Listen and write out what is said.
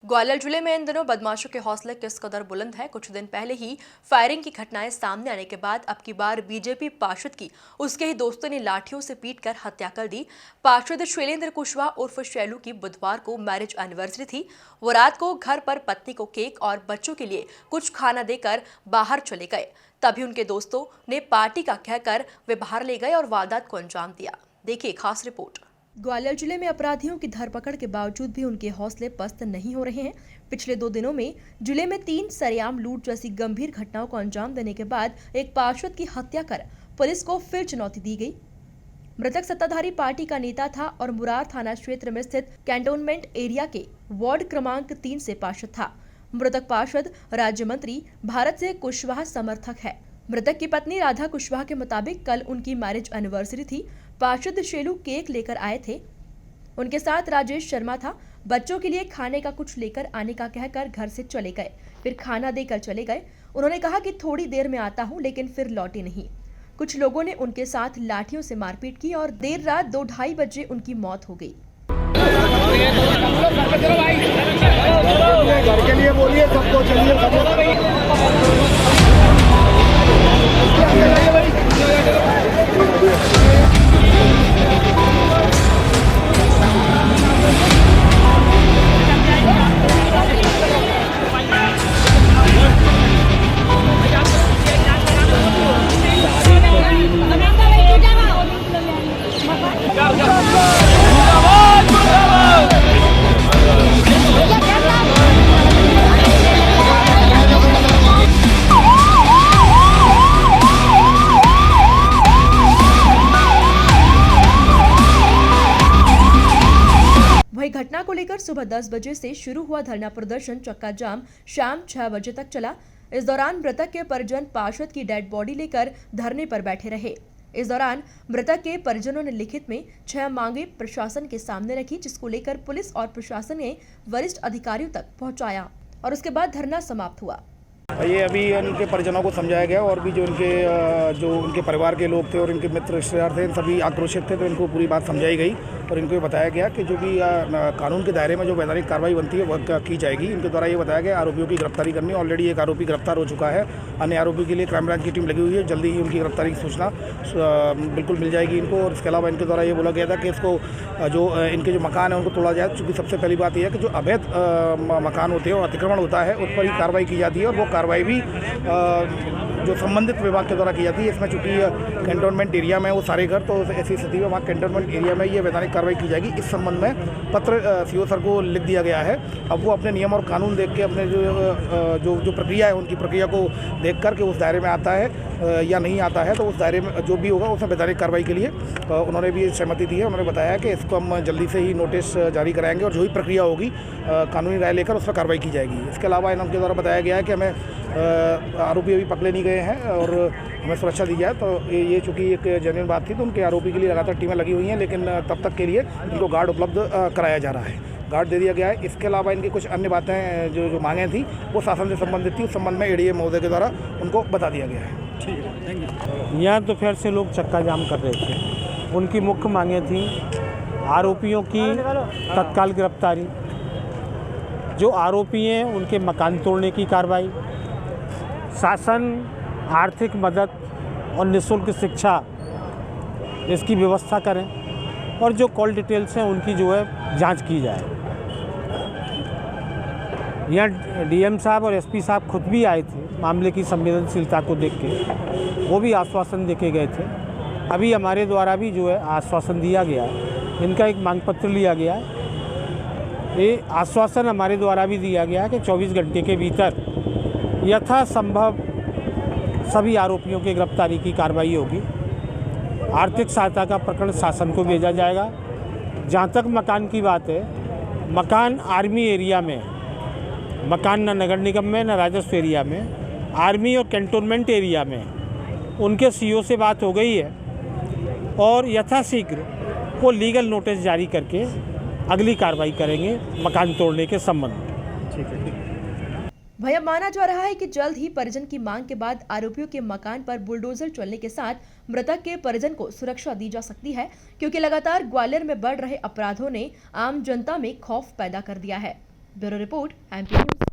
ग्वालियर जिले में इन दिनों बदमाशों के हौसले किस कदर बुलंद है। कुछ दिन पहले ही फायरिंग की घटनाएं सामने आने के बाद अब की बार बीजेपी पार्षद की उसके ही दोस्तों ने लाठियों से पीटकर हत्या कर दी। पार्षद शैलेंद्र कुशवाहा उर्फ शैलू की बुधवार को मैरिज एनिवर्सरी थी। वो रात को घर पर पत्नी को केक और बच्चों के लिए कुछ खाना देकर बाहर चले गए। तभी उनके दोस्तों ने पार्टी का कहकर वे बाहर ले गए और वारदात को अंजाम दिया। देखिए खास रिपोर्ट। ग्वालियर जिले में अपराधियों की धरपकड़ के बावजूद भी उनके हौसले पस्त नहीं हो रहे हैं। पिछले 2 दिनों में जिले में 3 सरेआम लूट जैसी गंभीर घटनाओं को अंजाम देने के बाद एक पार्षद की हत्या कर पुलिस को फिर चुनौती दी गई। मृतक सत्ताधारी पार्टी का नेता था और मुरार थाना क्षेत्र में स्थित कैंटोनमेंट एरिया के वार्ड क्रमांक 3 से पार्षद था। मृतक पार्षद राज्य मंत्री भारत से कुशवाहा समर्थक है। मृतक की पत्नी राधा कुशवाहा के मुताबिक कल उनकी मैरिज एनिवर्सरी थी। पार्षद शैलू केक लेकर आए थे। उनके साथ राजेश शर्मा था। बच्चों के लिए खाने का कुछ लेकर आने का कहकर घर से चले गए, फिर खाना देकर चले गए। उन्होंने कहा कि थोड़ी देर में आता हूं, लेकिन फिर लौटे नहीं। कुछ लोगों ने उनके साथ लाठियों से मारपीट की और देर रात 2-2:30 बजे उनकी मौत हो गई। घर के लिए बोलिए सबको, चलिए वही घटना को लेकर सुबह 10 बजे से शुरू हुआ धरना प्रदर्शन चक्का जाम शाम 6 बजे तक चला। इस दौरान मृतक के परिजन पार्षद की डेड बॉडी लेकर धरने पर बैठे रहे। इस दौरान मृतक के परिजनों ने लिखित में 6 मांगे प्रशासन के सामने रखी, जिसको लेकर पुलिस और प्रशासन ने वरिष्ठ अधिकारियों तक पहुंचाया और उसके बाद धरना समाप्त हुआ। ये अभी उनके परिजनों को समझाया गया और भी जो उनके परिवार के लोग थे और इनके मित्र रिश्तेदार थे, सभी आक्रोशित थे, तो इनको पूरी बात समझाई गई और इनको ये बताया गया कि जो भी कानून के दायरे में जो वैधानिक कार्रवाई बनती है वह की जाएगी। इनके द्वारा ये बताया गया आरोपियों की गिरफ्तारी करनी। ऑलरेडी एक आरोपी गिरफ्तार हो चुका है। अन्य आरोपी के लिए क्राइम ब्रांच की टीम लगी हुई है। जल्दी ही उनकी गिरफ्तारी की सूचना बिल्कुल मिल जाएगी इनको। और इसके अलावा इनके द्वारा ये बोला गया था कि इसको जो इनके जो मकान है उनको तोड़ा जाए, क्योंकि सबसे पहली बात यह है कि जो अवैध मकान होते हैं और अतिक्रमण होता है उस पर ही कार्रवाई की जाती है और वो कार्रवाई भी जो संबंधित विभाग के द्वारा की जाती है। इसमें चूंकि कैंटोनमेंट एरिया में वो सारे घर, तो ऐसी स्थिति में वहाँ कैंटोनमेंट एरिया में ये वैधानिक कार्रवाई की जाएगी। इस संबंध में पत्र सीओ सर को लिख दिया गया है। अब वो अपने नियम और कानून देख के अपने जो प्रक्रिया है उनकी प्रक्रिया को देख कर के उस दायरे में आता है या नहीं आता है, तो उस दायरे में जो भी होगा उसमें वैधानिक कार्रवाई के लिए उन्होंने भी सहमति दी है। उन्होंने बताया कि इसको हम जल्दी से ही नोटिस जारी कराएंगे और जो भी प्रक्रिया होगी कानूनी राय लेकर उस पर कार्रवाई की जाएगी। इसके अलावा इनके द्वारा बताया गया है कि हमें आरोपी अभी पकड़े नहीं गए हैं और हमें सुरक्षा दी जाए। तो ये चूँकि एक जेन्युइन बात थी, तो उनके आरोपी के लिए लगातार टीमें लगी हुई हैं, लेकिन तब तक के लिए इनको गार्ड उपलब्ध कराया जा रहा है, गार्ड दे दिया गया है। इसके अलावा इनकी कुछ अन्य बातें जो मांगें थी वो शासन से संबंधित थी, उस संबंध में एडीए महोदय के द्वारा उनको बता दिया गया है। ठीक है, थैंक यू। यहाँ दोपहर से लोग चक्का जाम कर रहे थे। उनकी मुख्य मांगें थी आरोपियों की तत्काल गिरफ्तारी, जो आरोपी हैं उनके मकान तोड़ने की कार्रवाई, शासन आर्थिक मदद और निःशुल्क शिक्षा इसकी व्यवस्था करें और जो कॉल डिटेल्स हैं उनकी जो है जांच की जाए। यहाँ डीएम साहब और एसपी साहब खुद भी आए थे मामले की संवेदनशीलता को देख के, वो भी आश्वासन देके गए थे। अभी हमारे द्वारा भी जो है आश्वासन दिया गया है, इनका एक मांग पत्र लिया गया है। ये आश्वासन हमारे द्वारा भी दिया गया है कि 24 घंटे के भीतर यथासंभव सभी आरोपियों की गिरफ्तारी की कार्रवाई होगी। आर्थिक सहायता का प्रकरण शासन को भेजा जाएगा। जहाँ तक मकान की बात है, मकान आर्मी एरिया में, मकान न नगर निगम में न राजस्व एरिया में, आर्मी और कैंटोनमेंट एरिया में उनके सीओ से बात हो गई है और यथाशीघ्र वो लीगल नोटिस जारी करके अगली कार्रवाई करेंगे मकान तोड़ने के संबंध में। ठीक है। भैया माना जा रहा है कि जल्द ही परिजन की मांग के बाद आरोपियों के मकान पर बुलडोजर चलने के साथ मृतक के परिजन को सुरक्षा दी जा सकती है, क्योंकि लगातार ग्वालियर में बढ़ रहे अपराधों ने आम जनता में खौफ पैदा कर दिया है। Bureau report MP news.